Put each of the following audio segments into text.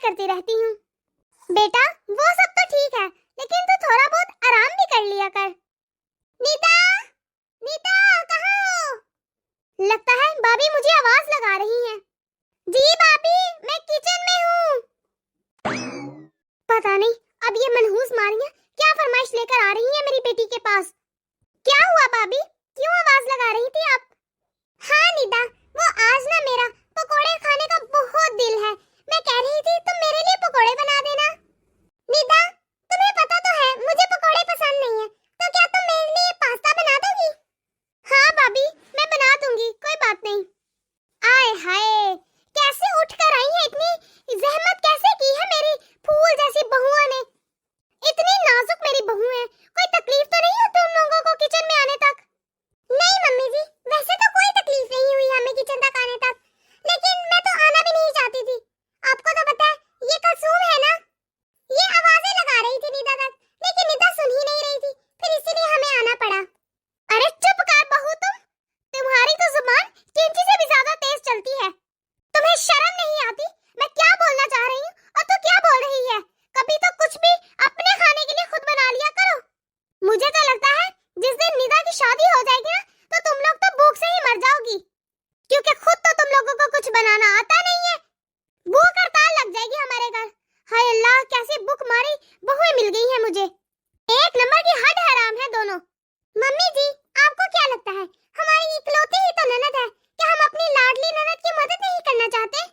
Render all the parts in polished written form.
करती रहती हूँ। बेटा वो सब तो ठीक है, लेकिन तू थोड़ा बहुत आराम भी कर लिया कर। नीता, नीता कहाँ हो? लगता है भाभी मुझे आवाज लगा रही हैं। जी भाभी, मैं किचन में हूँ। पता नहीं अब ये मनहूस मारियां क्या फरमाइश लेकर आ रही हैं मेरी बेटी के पास। क्या हुआ भाभी, क्यों आवाज लगा रही थी आप? हाँ निदा, वो आज ना मेरा पकोड़े खाने का बहुत दिल है। मैं कह रही थी तुम मेरे लिए पकोड़े बना देना। निदा, तुम्हें पता तो है मुझे पकोड़े पसंद नहीं है, तो क्या तुम मेरे लिए पास्ता बना दोगी? हाँ भाभी, मैं बना दूंगी, कोई बात नहीं। आए हाय, कैसे उठकर आई है, इतनी जहमत कैसे की है मेरी फूल जैसी बहुओं ने। इतनी नाजुक मेरी बहू है, कोई तकलीफ तो नहीं होती उन लोगों को किचन में आने तक? नहीं मम्मी जी, वैसे तो कोई तकलीफ नहीं हुई हमें किचन तक आने तक, लेकिन मैं तो आना भी नहीं चाहती थी। आपको तो पता है ये कलसूम है ना, ये आवाजें लगा रही थी निदा तक, लेकिन निदा सुन ही नहीं रही थी, फिर इसीलिए हमें आना पड़ा। अरे चुप कर बहू, तुम्हारी तो जुबान कैंची से भी ज्यादा तेज चलती है। तुम्हें शर्म नहीं आती? मैं क्या बोलना चाह रही हूँ और तू क्या बोल रही है? कभी तो कुछ भी अपने खाने के लिए खुद बना लिया करो। मुझे तो लगता है जिस दिन निदा की शादी हो जाएगी ना, तो तुम लोग तो भूख से ही मर जाओगी, क्योंकि खुद तो तुम लोगों को कुछ बनाना आता नहीं है। भूख हड़ताल लग जाएगी हमारे घर। हाय अल्लाह, कैसी भूख मारी बहुएं मिल गई है मुझे, एक नंबर की हद हराम है दोनों। मम्मी जी, आपको क्या लगता है हमारी इकलौती ही तो ननद है, क्या हम अपनी लाडली ननद की मदद नहीं करना चाहते?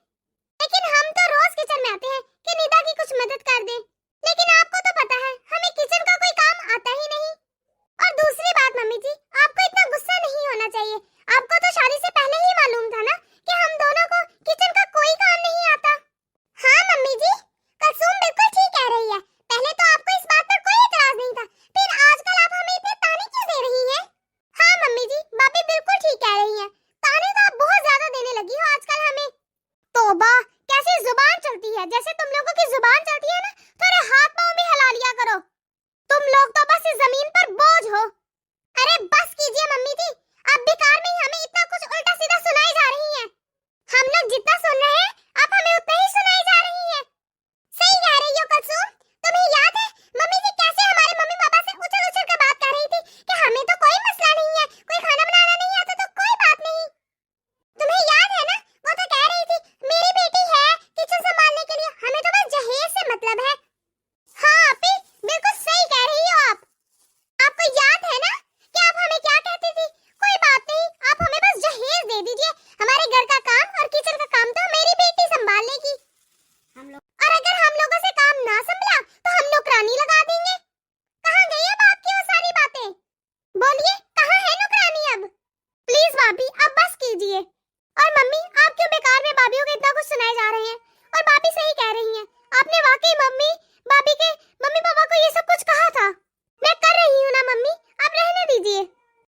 लेकिन हम तो रोज किचन में आते हैं कि निदा की कुछ मदद कर दे, लेकिन आपको तो पता है हमें किचन का कोई काम आता ही नहीं। और दूसरी बात मम्मी जी, आपको इतना गुस्सा नहीं होना चाहिए। आपको तो शादी से पहले ही मालूम था ना कि हम दोनों को किचन का कोई काम नहीं आता। हाँ मम्मी जी, कलसूम बिल्कुल ठीक कह रही है। पहले तो आपको इस बात पर कोई एतराज नहीं था, फिर आजकल आप हमें इतने ताने क्यों दे रही हैं? हाँ मम्मी जी, भाभी बिल्कुल ठीक कह रही हैं। ताने तो आप बहुत ज्यादा देने लगी हो आजकल हमें। तौबा, कैसी जुबान चलती है, जैसे तुम लोगों की जुबान चलती है ना, थोड़े हाथ पांव भी हिला लिया करो। तुम लोग तो बस इस जमीन पर बोझ हो। अरे बस कीजिए मम्मी जी, आप बेकार में ही हमें इतना कुछ उल्टा सीधा सुनाई जा रही हैं। हम लोग जितना सुन रहे हैं आप हमें उतना ही सुनाई जा रही हैं। सही कह रही हो कलसूम, तुम्हें याद है मम्मी जी कैसे हमारे मम्मी पापा से उछल उछल कर बात कर रही थी कि हमें तो कोई मसला नहीं है, कोई खाना बनाना नहीं आता तो कोई बात नहीं। तुम्हें याद है ना, वो तो कह रही थी मेरी बेटी है किचन संभालने के लिए, हमें तो बस जहेज से मतलब है। हाँ आपी, बिल्कुल सही कह रही हो आप। आपको याद है ना कि आप हमें क्या कहती थी? कोई बात नहीं, आप हमें बस जहेज दे दीजिए, हमारे घर का काम और किचन का काम तो मेरी बेटी संभाल लेगी। और अगर हम लोगों से काम ना संभला तो हम नौकरानी लगा देंगे। कहाँ गई अब आपकी वो सारी बातें? बोलिए, कहाँ है नौकरानी अब? प्लीज भाभी अब बस कीजिए। और मम्मी, आप क्यों बेकार में भाभीओ को इतना कुछ सुनाए जा रहे हैं? और भाभी सही कह रही हैं, आपने वाकई मम्मी भाभी के मम्मी पापा को ये सब कुछ कहा था। मैं कर रही हूँ ना मम्मी, आप रहने दीजिए।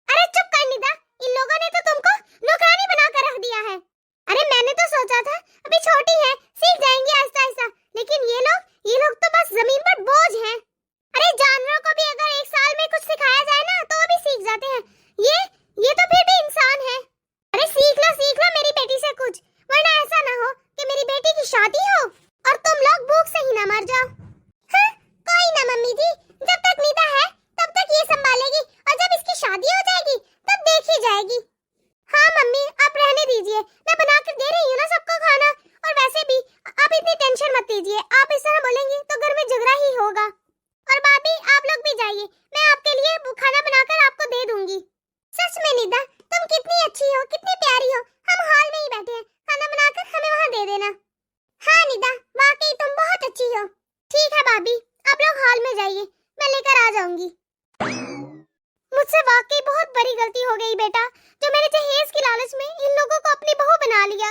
अरे चुप कर निदा, इन लोगों ने तो तुमको नौकरानी बनाकर रख दिया है। अरे मैंने तो सोचा था अभी छोटी है, सीख जाएंगी आहिस्ता आहिस्ता, लेकिन ये लोग तो बस जमीन पर बोझ हैं। अरे जानवरों को भी अगर एक साल में कुछ सिखाया जाए ना तो वो भी सीख जाते हैं, ये तो फिर भी इंसान है। अरे सीख लो मेरी बेटी से कुछ, वरना ऐसा ना हो कि मेरी बेटी की शादी हो और तुम लोग भूख से ही ना मर जाओ। हाँ, कोई ना मम्मी जी, जब तक नीता है तब तक ये संभालेगी, और जब इसकी शादी हो जाएगी तब देखी जाएगी। हाँ मम्मी, आप रहने दीजिए, मैं बना कर दे रही हूँ ना सबको खाना। और वैसे भी आप इतनी टेंशन मत लीजिए, आप इस तरह बोलेंगी तो घर में झगड़ा ही होगा। और भाभी आप लोग भी जाइए, मैं आपके लिए खाना बनाकर आपको दे दूंगी। सच में निदा, तुम कितनी अच्छी हो, कितनी प्यारी हो। हम हॉल में ही बैठे हैं, खाना बनाकर हमें वहाँ दे देना। हाँ निदा, वाकई तुम बहुत अच्छी हो। ठीक है भाभी, आप लोग हॉल में जाइए, मैं लेकर आ जाऊंगी। मुझसे वाकई बहुत बड़ी गलती हो गई बेटा, जो मैंने जहेज की लालच में इन लोगों को अपनी बहू बना लिया।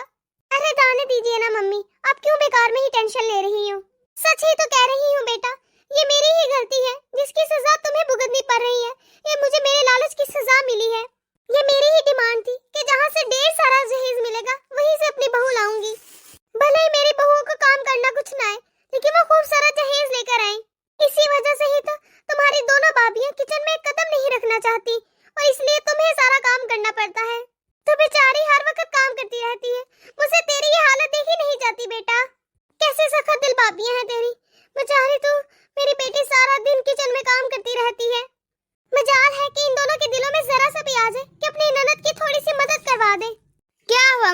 अरे जाने दीजिए ना मम्मी, आप क्यों बेकार में ही टेंशन ले रही हो? सच ही तो कह रही हूँ बेटा, ये मेरी ही गलती है जिसकी सजा तुम्हें भुगतनी पड़ रही है। ये मुझे मेरे लालच की सजा मिली है। ये मेरी ही डिमांड थी कि जहाँ से ढेर सारा जहेज मिलेगा वहीं से अपनी बहू लाऊंगी। भले ही मेरी बहुओं को काम करना कुछ ना आए, लेकिन वो खूब सारा जहेज लेकर आए। इसी वजह से ही तो तुम्हारी दोनों भाभियां किचन में कदम नहीं रखना चाहती, और इसलिए तुम्हें सारा काम करना पड़ता है। तो बेचारी हर वक्त काम करती रहती है, मुझसे तेरी ये हालत देखी नहीं जाती बेटा। कैसे सख्त दिल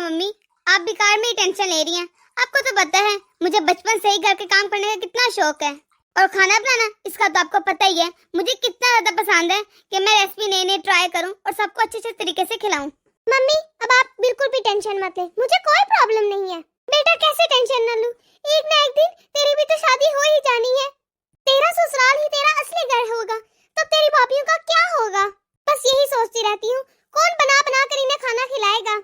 मम्मी, आप बेकार में ही टेंशन ले रही हैं। आपको तो पता है मुझे बचपन से ही घर के काम करने का कितना शौक है, और खाना बनाना इसका तो आपको पता ही है मुझे कितना ज्यादा पसंद है कि मैं रेसिपी नई नई ट्राई करूं और सबको अच्छे तरीके से खिलाऊं। मम्मी, अब आप बिल्कुल भी टेंशन मत ले, मुझे कोई प्रॉब्लम नहीं है। बेटा कैसे टेंशन न लूं, एक ना एक दिन तेरी भी तो शादी हो ही जानी है। तेरा ससुराल ही तेरा असली घर होगा, तो तेरी भाभीयों का क्या होगा? बस यही सोचती रहती हूँ, कौन बना बना कर इन्हें खाना खिलाएगा।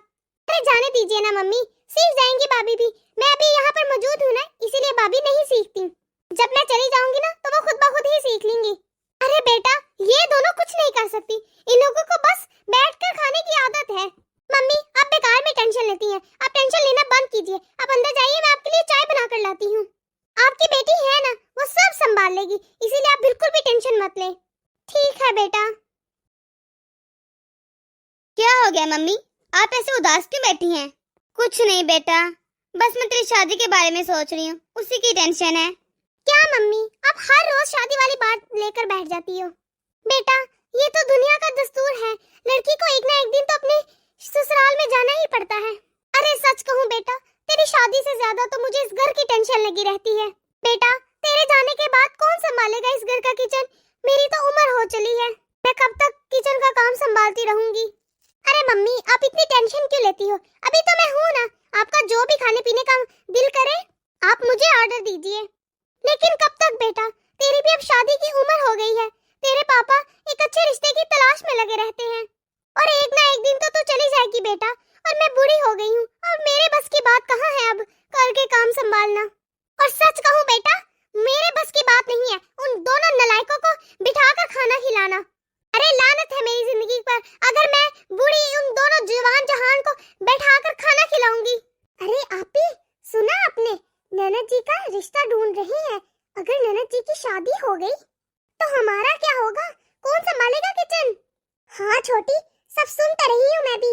अरे जाने दीजिए ना मम्मी, सीख जाएंगी भाभी भी। मैं अभी यहाँ पर मौजूद हूँ ना, इसीलिए भाभी नहीं सीखती। जब मैं चली जाऊंगी ना तो वो खुद ब खुद ही सीख लेंगी। अरे बेटा, ये दोनों कुछ नहीं कर सकती, इन लोगों को बस बैठकर खाने की आदत है। मम्मी, आप बेकार में टेंशन लेती हैं, आप टेंशन लेना बंद कीजिए। आप अंदर जाइए, मैं आपके लिए चाय बना कर लाती हूँ। आपकी बेटी है ना, वो सब संभाल लेगी, इसीलिए आप बिल्कुल भी टेंशन मत ले। ठीक है बेटा। क्या हो गया मम्मी, आप ऐसे उदास क्यों बैठी हैं? कुछ नहीं बेटा, बस मैं तेरी शादी के बारे में सोच रही हूँ, उसी की टेंशन है। क्या मम्मी, आप हर रोज शादी वाली बात लेकर बैठ जाती हो? बेटा, ये तो दुनिया का दस्तूर है, लड़की को एक ना एक दिन तो अपने ससुराल में जाना ही पड़ता है। अरे सच कहूँ बेटा, तेरी शादी से ज्यादा तो मुझे इस घर की टेंशन लगी रहती है। बेटा, तेरे जाने के बाद कौन संभालेगा इस घर का किचन? मेरी तो उम्र हो चली है, मैं कब तक किचन का काम संभालती रहूंगी? अरे मम्मी, आप इतनी टेंशन क्यों लेती हो? अभी तो मैं हूँ ना, आपका जो भी खाने पीने का दिल करे आप मुझे ऑर्डर दीजिए। लेकिन कब तक बेटा, तेरी भी अब शादी की उम्र हो गई है। तेरे पापा एक अच्छे रिश्ते की तलाश में लगे रहते हैं, और एक ना एक दिन तो तू चली जाएगी बेटा, और मैं बूढ़ी हो गई हूँ, और मेरे बस की बात कहाँ है अब घर के काम संभालना। और सच कहूँ बेटा, मेरे बस की बात नहीं है उन दोनों नलायकों को बिठाकर खाना खिलाना। अरे लानत है मेरी जिंदगी पर अगर मैं बूढ़ी उन दोनों जवान जहान को बैठाकर खाना खिलाऊंगी। अरे आपी, सुना आपने, ननद जी का रिश्ता ढूंढ रही हैं। अगर ननद जी की शादी हो गई तो हमारा क्या होगा? कौन संभालेगा किचन? हाँ छोटी, सब सुन तो रही हूँ मैं भी।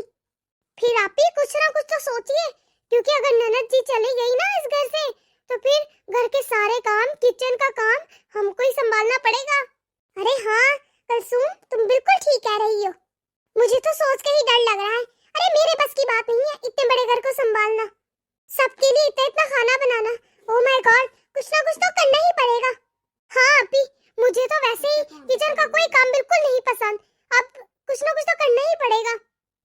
फिर आप ही कुछ ना कुछ तो सोचिए, क्योंकि अगर ननद जी चली गई ना इस घर से तो फिर घर के सारे काम, किचन का काम हमको ही संभालना पड़ेगा। अरे हाँ कलसूम, तुम बिल्कुल ठीक कह रही हो, मुझे तो सोच के ही डर लग रहा है। अरे मेरे बस की बात नहीं है इतने बड़े घर को संभालना, सबके लिए इतना इतना खाना बनाना। ओह माय गॉड, कुछ ना कुछ तो करना ही पड़ेगा। हाँ अभी, मुझे तो वैसे ही किचन का कोई काम बिल्कुल नहीं पसंद, अब कुछ ना कुछ तो करना ही पड़ेगा।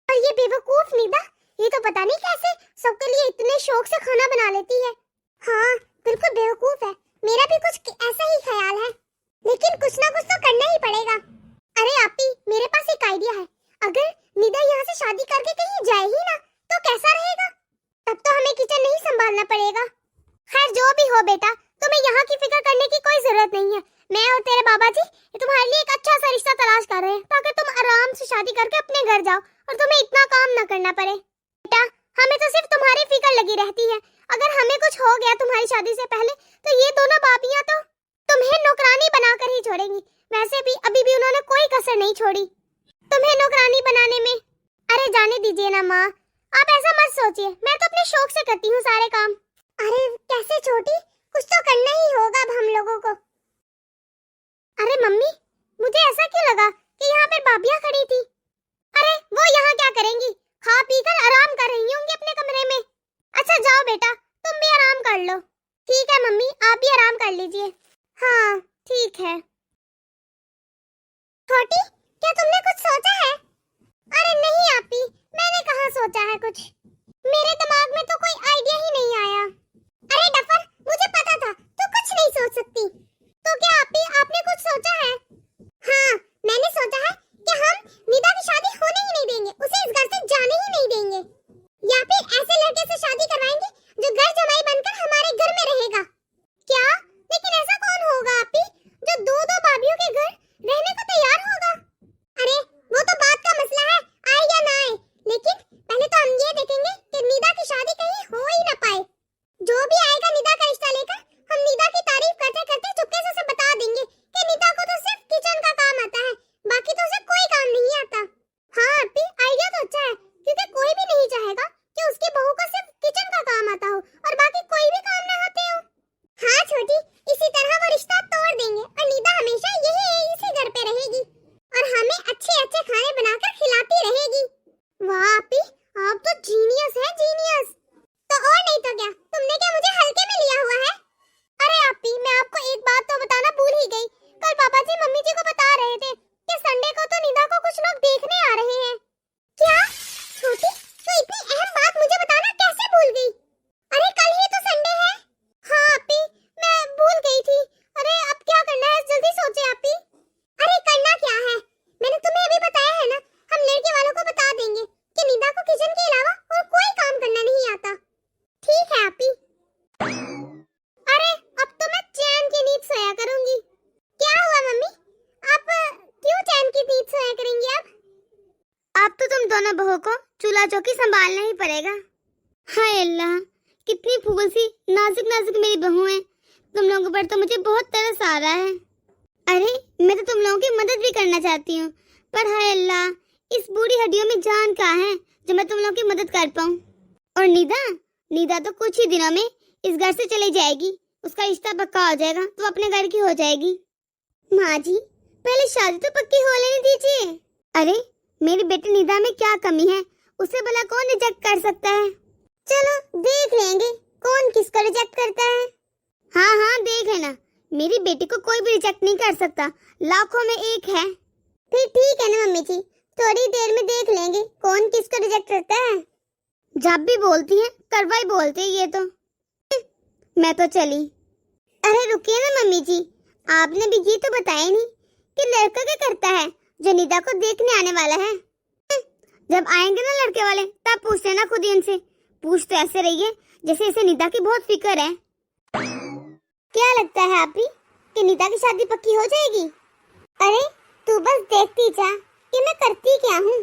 और ये बेवकूफ निदा, ये तो पता नहीं कैसे सबके लिए इतने शौक से खाना बना लेती है। हाँ बिल्कुल बेवकूफ है, मेरा भी कुछ ऐसा ही ख्याल है, लेकिन कुछ ना कुछ तो करना ही पड़ेगा। अरे आपी, मेरे पास एक आइडिया है, अगर निदा यहाँ से शादी करके कहीं जाए ही ना तो कैसा रहेगा? तब तो हमें किचन नहीं संभालना पड़ेगा। खैर जो भी हो बेटा, तुम्हें यहाँ की फिक्र करने की कोई जरूरत नहीं है। मैं और तेरे बाबा जी तुम्हारे लिए एक अच्छा सा रिश्ता तलाश कर रहे हैं, ताकि तुम आराम से शादी करके अपने घर जाओ और तुम्हें इतना काम न करना पड़े। बेटा, हमें तो सिर्फ तुम्हारी फिक्र लगी रहती है, अगर हमें कुछ हो गया तुम्हारी शादी से पहले तो ये दोनों भाभियां तो तुम्हें नौकरानी बनाकर ही छोड़ेंगी। वैसे भी अभी भी उन्होंने कोई कसर नहीं छोड़ी तुम्हें नौकरानी बनाने में। अरे जाने दीजिए ना माँ, आप ऐसा मत सोचिए, मैं तो अपने शौक से करती हूँ सारे काम। अरे कैसे छोटी, कुछ तो करना ही होगा अब हम लोगों को। अरे मम्मी, मुझे ऐसा क्यों लगा कि यहाँ पर भाभियाँ खड़ी थी? अरे वो यहाँ क्या करेंगी, खा पी कर आराम कर रही होंगी अपने कमरे में। अच्छा जाओ बेटा, तुम भी आराम कर लो। ठीक है मम्मी, आप भी आराम कर लीजिए। हाँ ठीक है। छोटी, क्या तुमने कुछ सोचा है? अरे नहीं आपी, मैंने कहाँ सोचा है कुछ, मेरे दिमाग में तो कोई आइडिया ही नहीं आया। अरे डफर, मुझे पता था तू कुछ नहीं सोच सकती। तो क्या आपी, आपने कुछ सोचा है? हाँ, मैंने सोचा है कि हम निदा की शादी होने ही नहीं देंगे, उसे इस घर से जाने ही नहीं देंगे, या फिर ऐसे लड़के से शादी करवाएंगे जो घर जमाई बनकर हमारे घर में रहेगा। क्या? लेकिन ऐसा कौन होगा आपी जो दो दो भाभियों के घर रहने को तैयार होगा? अरे वो तो बात का मसला है, आए या ना आए, लेकिन पहले तो हम ये देखेंगे कि निदा की शादी कहीं हो ही ना पाए। जो भी आएगा निदा का रिश्ता लेकर, हम निदा की तारीफ करते करते चुपके से उसे बता देंगे कि निदा को तो सिर्फ किचन का काम आता है, बाकी तो उसे कोई काम नहीं आता। हाँ आपी, आइडिया तो अच्छा है, क्योंकि कोई भी नहीं चाहेगा कि उसकी बहू को सिर्फ किचन का काम आता हो और बाकी कोई भी काम ना आते हो। हाँ छोटी, इसी तरह वो रिश्ता तोड़ देंगे और निदा हमेशा इसी घर पे रहेगी और हमें अच्छे अच्छे खाने बनाकर खिलाती रहेगी। वाह आपी, आप तो जीनियस है, जीनियस। बहू को चूल्हा चौकी संभालना ही पड़ेगा। हाय अल्लाह, कितनी फूल सी नाजुक नाजुक मेरी बहू है। तुम लोगों पर तो मुझे बहुत तरस आ रहा है। अरे मैं तो तुम लोगों की मदद भी करना चाहती हूँ, पर हाय अल्लाह, इस बूढ़ी हड्डियों में जान कहाँ है जो मैं तुम लोगों की मदद कर पाऊँ। और निदा तो कुछ ही दिनों में इस घर से चली जाएगी। उसका रिश्ता पक्का हो जाएगा तो अपने घर की हो जाएगी। माँ जी, पहले शादी तो पक्की हो लेने दीजिए। अरे मेरी बेटी निदा में क्या कमी है, उसे भला कौन रिजेक्ट कर सकता है। चलो देख लेंगे कौन किसको रिजेक्ट करता है। हाँ हाँ देख लेना, मेरी बेटी को कोई भी रिजेक्ट नहीं कर सकता, लाखों में एक है। फिर ठीक है ना मम्मी जी, थोड़ी देर में देख लेंगे कौन किसको रिजेक्ट करता है। जब भी बोलती है करवाई बोलते है ये तो। मैं तो चली। अरे रुकिए ना मम्मी जी, आपने भी ये तो बताया नहीं कि लड़का क्या करता है जो निदा को देखने आने वाला है। जब आएंगे ना लड़के वाले तब पूछते ना खुद ही उनसे। पूछ तो ऐसे रही है जैसे इसे निदा की बहुत फिक्र है। क्या लगता है आप ही कि निदा की शादी पक्की हो जाएगी? अरे तू बस देखती जा कि मैं करती क्या हूँ।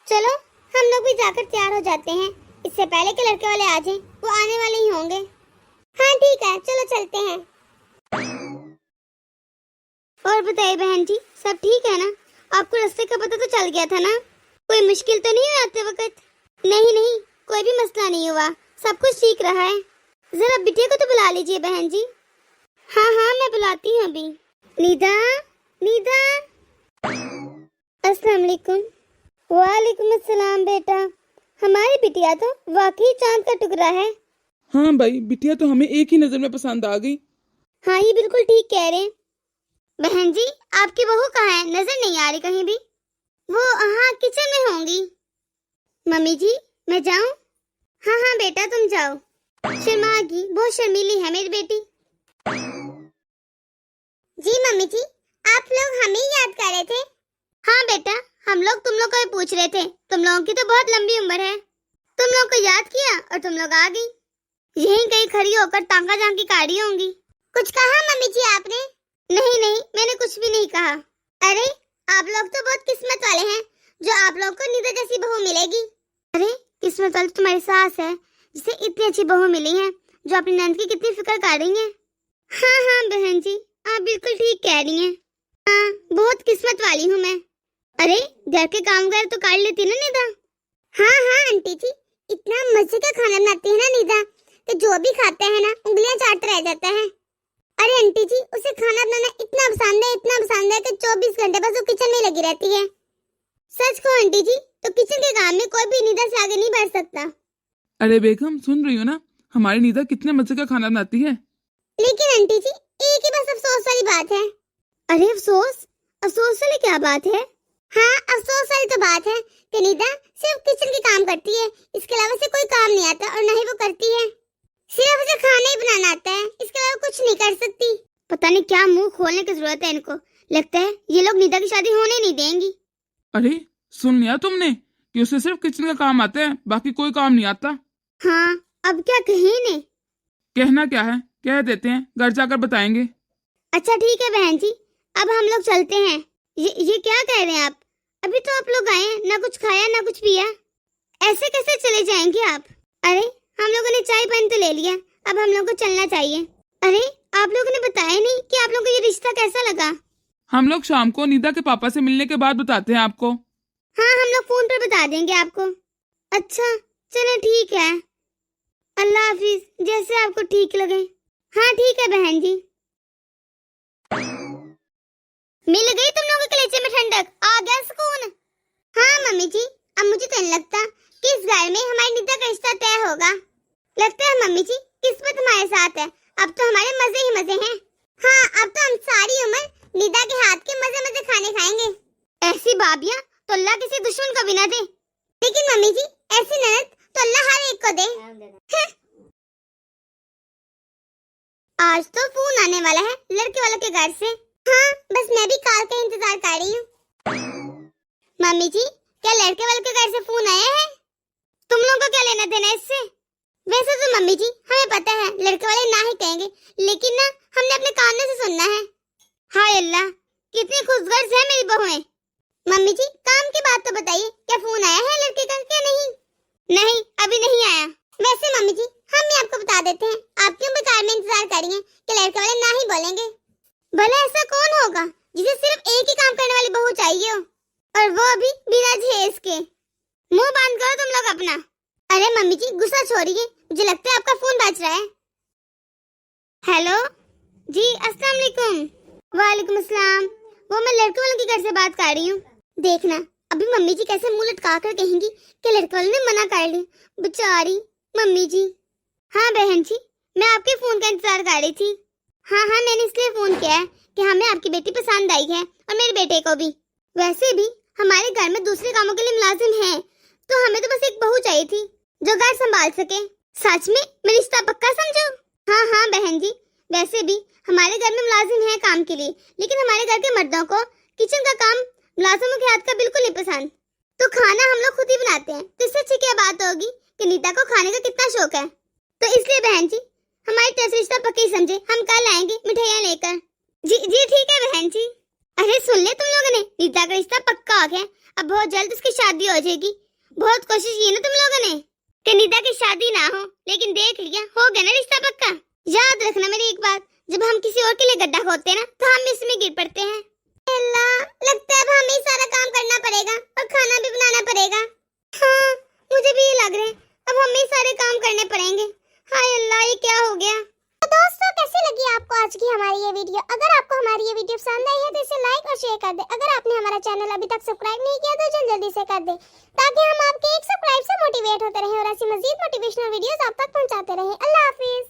चलो हम लोग भी जाकर तैयार हो जाते हैं, इससे पहले कि लड़के वाले आ जाएं। वो आने वाले ही होंगे। हाँ ठीक है, चलो चलते हैं। और बताइए बहन जी, सब ठीक है ना? आपको रास्ते का पता तो चल गया था ना? कोई मुश्किल तो नहीं हुई आते वक्त? नहीं नहीं, कोई भी मसला नहीं हुआ, सब कुछ ठीक रहा है। जरा बिटिया को तो बुला लीजिए बहन जी। हाँ हाँ मैं बुलाती हूँ अभी। निदा, निदा। अस्सलाम वालेकुम। वालेकुम अस्सलाम बेटा। हमारी बिटिया तो वाकई चांद का टुकड़ा है। हाँ भाई, बिटिया तो हमें एक ही नजर में पसंद आ गई। हाँ ये बिल्कुल ठीक कह रहे हैं। बहन जी आपकी बहू कहाँ है? नजर नहीं आ रही कहीं भी। वो हाँ किचन में होंगी। मम्मी जी मैं जाऊं? हाँ हाँ बेटा तुम जाओ। शर्मागी, बहुत शर्मीली है मेरी बेटी। जी मम्मी जी, आप लोग हमें याद कर रहे थे? हाँ बेटा, हम लोग तुम लोग को भी पूछ रहे थे। तुम लोगों की तो बहुत लंबी उम्र है, तुम लोग को याद किया और तुम लोग आ गई। यहीं कहीं खड़ी होकर तांगा झांकी काढ़ी होंगी। कुछ कहा मम्मी जी आपने? नहीं नहीं, मैंने कुछ भी नहीं कहा। अरे आप लोग तो बहुत किस्मत वाले हैं जो आप लोग को निदा जैसी बहू मिलेगी। अरे किस्मत वाली तुम्हारी सास है जिसे इतनी अच्छी बहू मिली है जो अपनी नंद की कितनी फिक्र कर रही है। हाँ हाँ बहन जी, आप बिल्कुल ठीक कह रही हैं। हाँ बहुत किस्मत वाली हूँ मैं। अरे घर के काम वगैरह तो कर लेती ना निदा? हाँ हाँ आंटी जी, इतना मजे का खाना बनाती है ना निदा कि जो भी खाता है ना उंगलियां चाटता रह जाता है। अरे आंटी जी, उसे खाना बनाना इतना पसंद है कि 24 घंटे बस वो किचन में लगी रहती है। सच को आंटी जी, तो किचन के काम में कोई भी निदा से आगे नहीं बढ़ सकता। अरे बेगम सुन रही हो ना, हमारी निदा कितने मजे का खाना बनाती है। लेकिन आंटी जी एक ही बस अफसोस वाली बात है। अरे अफसोस? अफसोस वाली क्या बात है? हाँ अफसोस वाली तो बात है कि निदा सिर्फ किचन के काम करती है, इसके अलावा से कोई काम नहीं आता और न ही वो करती है। सिर्फ उसे खाना ही बनाना आता है, इसके अलावा कुछ नहीं कर सकती। पता नहीं क्या मुंह खोलने की जरूरत है इनको। लगता है ये लोग निदा की शादी होने नहीं देंगी। अरे सुन लिया तुमने कि उसे सिर्फ किचन का काम आता है, बाकी कोई काम नहीं आता। हाँ अब क्या कहें ने? कहना क्या है, कह देते हैं, घर जाकर बताएंगे। अच्छा ठीक है बहन जी, अब हम लोग चलते हैं। ये क्या कह रहे हैं आप? अभी तो आप लोग आए हैं, ना कुछ खाया ना कुछ पिया, ऐसे कैसे चले जाएंगे आप? अरे हम लोगों ने चाय पानी तो ले लिया, अब हम लोग को चलना चाहिए। अरे आप लोगों ने बताया नहीं कि आप लोगों को ये रिश्ता कैसा लगा? हम लोग शाम को निदा के पापा से मिलने के बाद बताते हैं आपको। हाँ हम लोग फोन पर बता देंगे आपको। अच्छा चलो ठीक है, अल्लाह हाफिज, जैसे आपको ठीक लगे। हाँ ठीक है बहन जी। मिल गई तुम लोगों के कलेजे में ठंडक, आ गया सुकून। हाँ मम्मी जी, अब मुझे तो नहीं लगता कि इस घर में हमारी निदा का रिश्ता तय होगा। लगता है मम्मी जी किस्मत हमारे साथ है, अब तो हमारे मजे ही मजे हैं। हाँ अब तो हम सारी उम्र निदा के हाथ के मजे मजे खाने खाएंगे। ऐसी भाभियां तो अल्लाह किसी दुश्मन को भी ना दे। लेकिन मम्मी जी ऐसी ननद तो अल्लाह हर एक को दे। आज तो फोन आने वाला है लड़के वालों के घर से। हाँ बस मैं भी कार का इंतजार कर रही हूँ। मम्मी जी क्या लड़के वालों के घर से फोन आया है? तुम लोगों को क्या लेना देना इससे? वैसे तो मम्मी जी हमें पता है लड़के वाले ना ही कहेंगे, लेकिन ना हमने अपने कानों से सुनना है। हाय अल्लाह कितनी खुशगर्ज है मेरी बहुएं। मम्मी जी काम की बात तो बताइए, क्या फोन आया है लड़के का क्या नहीं? नहीं अभी नहीं आया। वैसे मम्मी जी हम भी आपको बता देते हैं, आप क्यों बेकार में इंतजार करेंगे कि लड़के वाले ना ही बोलेंगे? भला ऐसा कौन होगा जिसे सिर्फ एक ही काम करने वाली बहू चाहिए हो, और वो भी बिना जहेज के? मुंह बंद करो तुम लोग अपना। अरे मम्मी जी गुस्सा छोड़िए, मुझे लगता है आपका फोन बज रहा है। हेलो जी अस्सलाम वालेकुम। वालेकुम अस्सलाम। वो मैं लड़के वालों के घर से बात कर रही हूँ। देखना अभी मम्मी जी कैसे मुंह लटका कर कहेंगी कि लड़के वाले ने मना कर लिया। बेचारी मम्मी जी। हाँ बहन जी मैं आपके फोन का इंतजार कर रही थी। हाँ मैंने इसलिए फोन किया है कि हमें आपकी बेटी पसंद आई है और मेरे बेटे को भी। वैसे भी हमारे घर में दूसरे कामों के लिए मुलाजिम है, तो हमें तो बस एक बहू चाहिए थी जो घर संभाल सके। सच में मैं रिश्ता पक्का समझो? हाँ बहन जी वैसे भी हमारे घर में मुलाजिम है काम के लिए, लेकिन हमारे घर के मर्दों को किचन का काम मुलाजिमों के हाथ का बिल्कुल नहीं पसंद। तो खाना हम लोग खुद ही बनाते हैं, तो इससे अच्छी क्या बात होगी कि नीता को खाने का कितना शौक है। तो इसलिए बहन जी हमारी तरफ से रिश्ता पक्का ही समझे, हम कल आएंगे मिठाइयाँ लेकर। जी ठीक है बहन जी। अरे सुन ले तुम लोगों ने, नीता का रिश्ता पक्का हो गया, अब बहुत जल्द उसकी शादी हो जाएगी। बहुत कोशिश की ना तुम लोगों ने कि नीता की शादी ना हो, लेकिन देख लिया हो गया ना रिश्ता पक्का। याद रखना मेरी एक बात, जब हम किसी और के लिए गड्ढा खोदते हैं ना तो हम इसमें गिर पड़ते हैं। अल्लाह लगता है अब हमें सारा काम करना पड़ेगा और खाना भी बनाना पड़ेगा। हाँ मुझे भी ये लग रहा है अब हमें सारे काम करने पड़ेंगे। हाय अल्लाह ये क्या हो गया। तो दोस्तों कैसी लगी आपको आज की हमारी ये वीडियो? अगर आपको हमारी ये वीडियो पसंद आई है तो इसे लाइक और शेयर कर दे। अगर आपने हमारा चैनल अभी तक सब्सक्राइब नहीं किया तो जल्दी से कर दे, ताकि हम आपके एक सब्सक्राइब से मोटिवेट होते रहें और ऐसी मजीद मोटिवेशनल वीडियोस आप तक पहुंचाते रहें। अल्लाह हाफिज।